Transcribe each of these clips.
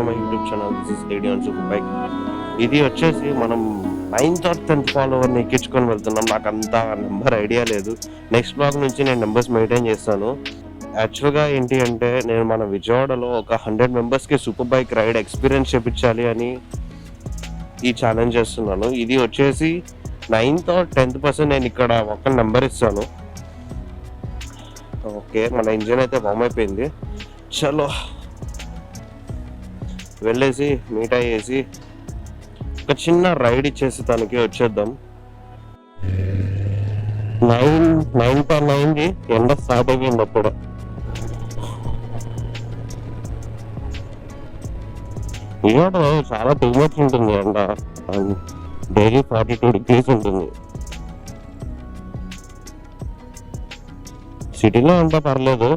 My YouTube channel. This is radio on super bike. ఇది వచ్చేసి మనం 9th ఆర్ 10th ఫాలోవర్ని ఎక్కించుకొని వెళ్తున్నాం. నాకు అంత నెంబర్ ఐడియా లేదు. నెక్స్ట్ బ్లాగ్ నుంచి నేను నెంబర్స్ మెయింటైన్ చేస్తాను. యాక్చువల్గా ఏంటి అంటే నేను మన విజయవాడలో ఒక 100 మెంబర్స్కి సూపర్ బైక్ రైడ్ ఎక్స్పీరియన్స్ చేయించాలి అని ఈ ఛాలెంజ్ చేస్తున్నాను. ఇది వచ్చేసి 9th ఆర్ 10th పర్సన్ నేను ఇక్కడ ఒక నెంబర్ ఇస్తాను. ఓకే, మన ఇంజిన్ అయితే వామ్ అయిపోయింది. చలో వెళ్ళేసి మీట్ అయ్యేసి ఒక చిన్న రైడ్ ఇచ్చేసి తనకి వచ్చేద్దాం. 9:09 ఎండ స్టార్ట్ అయిపోయింది అప్పుడు. విజయవాడలో చాలా టూ మచ్ ఉంటుంది ఎండ. డైలీ 42 degrees ఉంటుంది. సిటీలో అంతా పర్లేదు.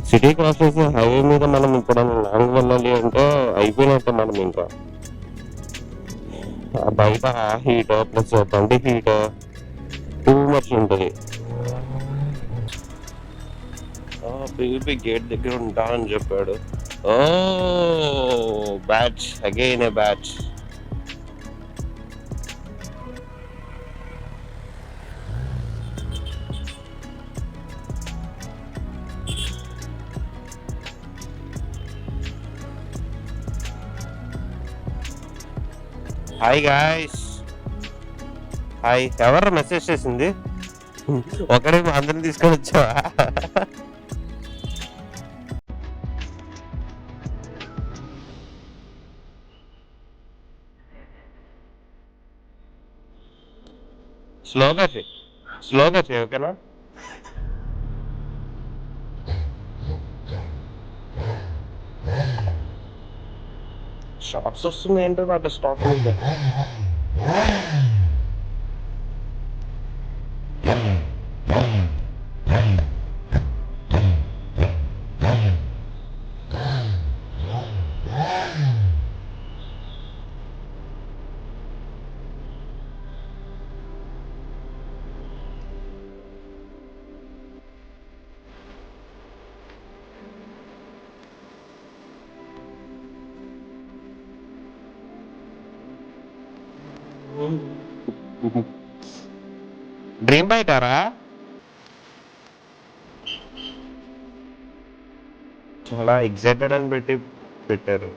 సిటీ క్రాస్ చేసి హైవే మీద మనం ఇప్పుడు లాంగ్ వెళ్ళాలి అంటే అయిపోయినట్టు మనం ఇంకా. బయట హీట్ ప్లస్ బండి హీట్ టూ మచ్ ఉంటుంది. పీవీపీ గేట్ దగ్గర ఉంటా అని చెప్పాడు. ఓ బ్యాచ్, అగైన్ ఏ బ్యాచ్. Hi guys. హాయ్. ఎవరు మెసేజ్ చేసింది? ఒకడే మా అందరిని తీసుకొని వచ్చావా? స్లోగా చేయి ఓకేనా? షాప్స్ వస్తుంది ఏంటో అట్లా స్టాక్ ఉంది. డ్రీమ్ బైకారా? చాలా ఎగ్జైటెడ్ అని పెట్టారు.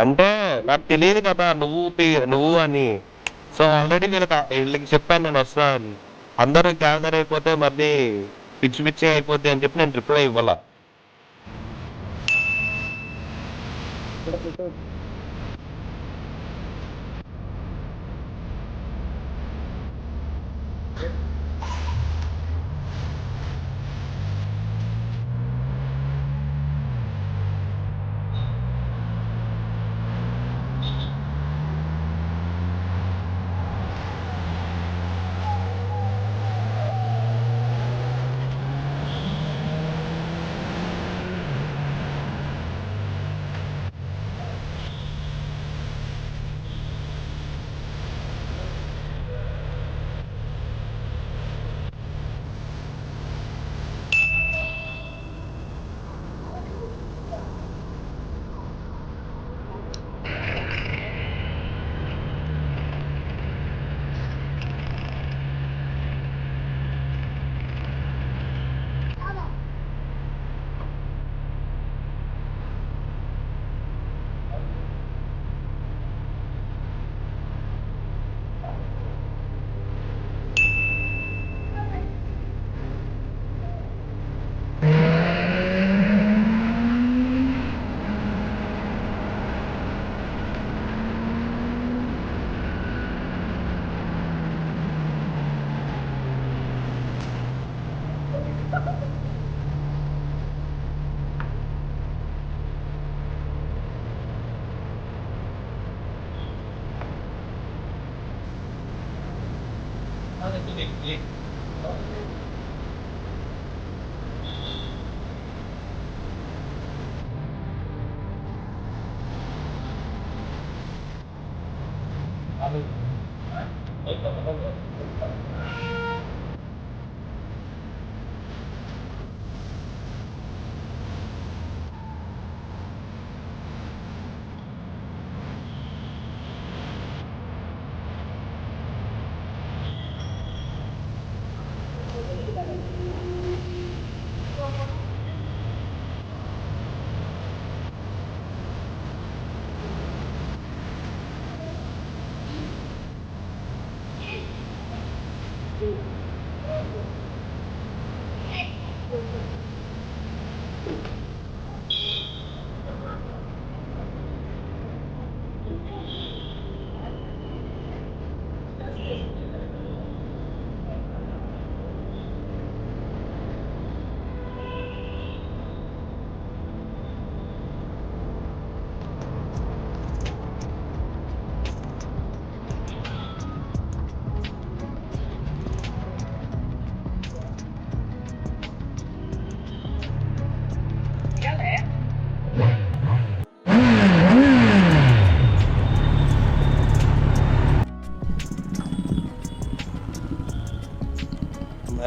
అంటే నాకు తెలియదు కదా నువ్వు అని. సో ఆల్రెడీ వీళ్ళకి చెప్పాను నేను వస్తాను. అందరూ గ్యాదర్ అయిపోతే మళ్ళీ పిచ్చి పిచ్చి అయిపోద్ది అని చెప్పి నేను రిప్లై ఇవ్వాల.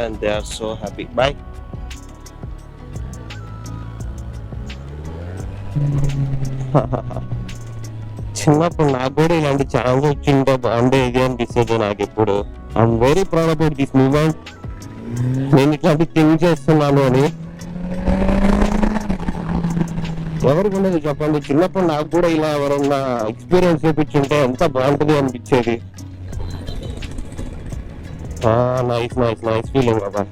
And they are so happy. Bye. చిన్నప్పుడు నాకు కూడా ఇలాంటి ఛాన్స్ వచ్చింటే బాగుండేది అనిపిస్తుంది నాకు ఇప్పుడు. I'm very proud about this moment. నేను ఇట్లాంటి థింక్ చేస్తున్నాను అని ఎవరికి ఉండదు చెప్పండి. చిన్నప్పుడు నాకు కూడా ఇలా ఎవరన్నా ఎక్స్పీరియన్స్ చూపించుంటే ఎంత బాగుంటుంది అనిపించేది. Nice nice nice feeling Baba.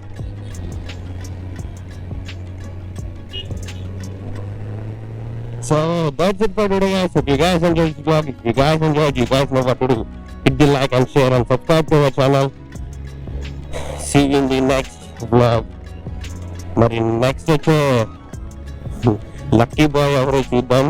So that's it for today, guys. If you guys enjoyed this vlog, if you guys enjoyed, you guys know what to do. Hit the like and share and subscribe to our channel. See you in the next vlog. మరి next వచ్చే lucky boy ఎవరో చూద్దాం.